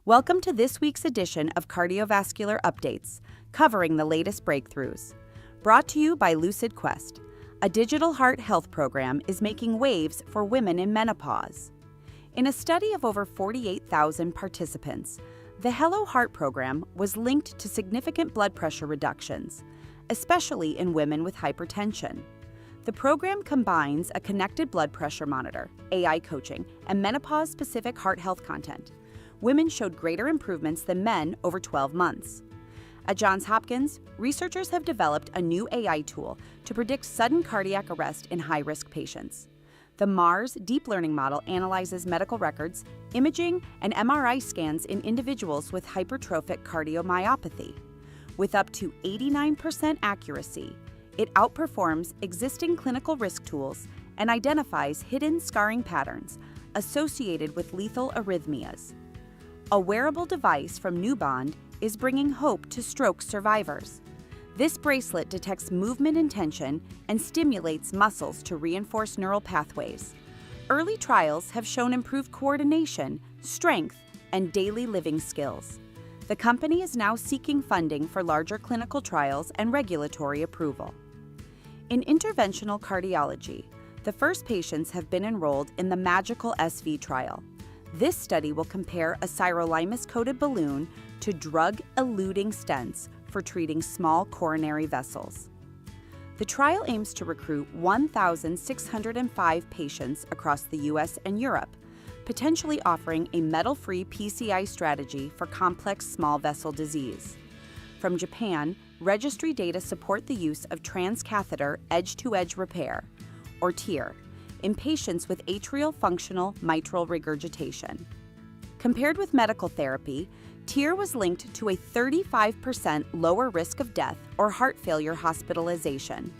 Welcome to this week's edition of Cardiovascular Updates, covering the latest breakthroughs. Brought to you by Lucid Quest, a digital heart health program is making waves for women in menopause. In a study of over 48,000 participants, the Hello Heart program was linked to significant blood pressure reductions, especially in women with hypertension. The program combines a connected blood pressure monitor, AI coaching, and menopause-specific heart health content. Women showed greater improvements than men over 12 months. At Johns Hopkins, researchers have developed a new AI tool to predict sudden cardiac arrest in high-risk patients. The Mars deep learning model analyzes medical records, imaging, and MRI scans in individuals with hypertrophic cardiomyopathy. With up to 89% accuracy, it outperforms existing clinical risk tools and identifies hidden scarring patterns associated with lethal arrhythmias. A wearable device from Neubond is bringing hope to stroke survivors. This bracelet detects movement intention and stimulates muscles to reinforce neural pathways. Early trials have shown improved coordination, strength, and daily living skills. The company is now seeking funding for larger clinical trials and regulatory approval. In interventional cardiology, the first patients have been enrolled in the Magical SV trial. This study will compare a sirolimus-coated balloon to drug-eluting stents for treating small coronary vessels. The trial aims to recruit 1,605 patients across the U.S. and Europe, potentially offering a metal-free PCI strategy for complex small vessel disease. From Japan, registry data support the use of transcatheter edge-to-edge repair, or TEER, in patients with atrial functional mitral regurgitation. Compared with medical therapy, TEER was linked to a 35% lower risk of death or heart failure hospitalization.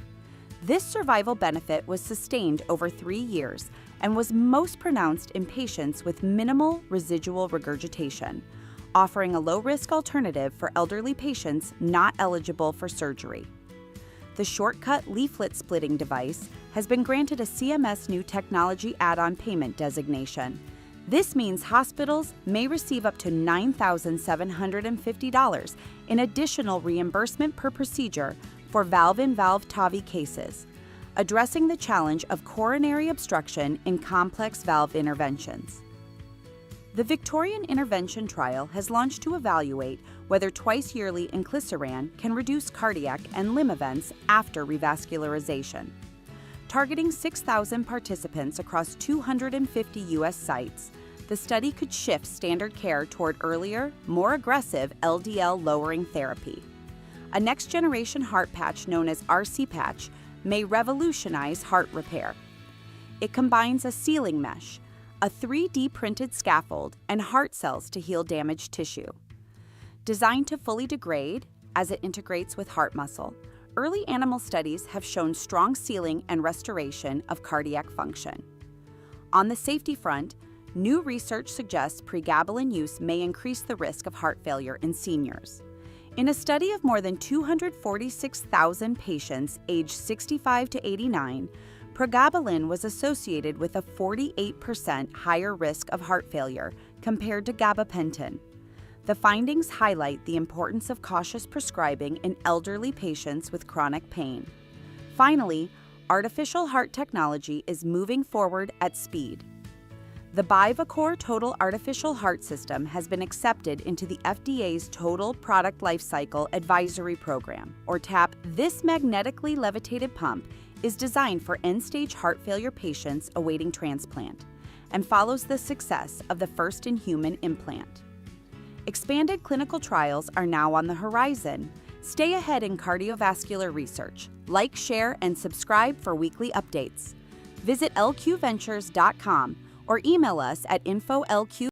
This survival benefit was sustained over 3 years and was most pronounced in patients with minimal residual regurgitation, offering a low-risk alternative for elderly patients not eligible for surgery. The shortcut leaflet splitting device has been granted a CMS New Technology Add-on Payment designation. This means hospitals may receive up to $9,750 in additional reimbursement per procedure for valve-in-valve TAVI cases, addressing the challenge of coronary obstruction in complex valve interventions. The Victorion-Intervention trial has launched to evaluate whether twice-yearly inclisiran can reduce cardiac and limb events after revascularization. Targeting 6,000 participants across 250 U.S. sites, the study could shift standard care toward earlier, more aggressive LDL-lowering therapy. A next-generation heart patch known as RC patch may revolutionize heart repair. It combines a sealing mesh, a 3D printed scaffold, and heart cells to heal damaged tissue. Designed to fully degrade as it integrates with heart muscle, early animal studies have shown strong sealing and restoration of cardiac function. On the safety front, new research suggests pregabalin use may increase the risk of heart failure in seniors. In a study of more than 246,000 patients aged 65 to 89, pregabalin was associated with a 48% higher risk of heart failure compared to gabapentin. The findings highlight the importance of cautious prescribing in elderly patients with chronic pain. Finally, artificial heart technology is moving forward at speed. The Bivacor Total Artificial Heart System has been accepted into the FDA's Total Product Lifecycle Advisory Program, or TAP. This magnetically levitated pump is designed for end-stage heart failure patients awaiting transplant and follows the success of the first-in-human implant. Expanded clinical trials are now on the horizon. Stay ahead in cardiovascular research. Like, share, and subscribe for weekly updates. Visit lqventures.com or email us at info@lq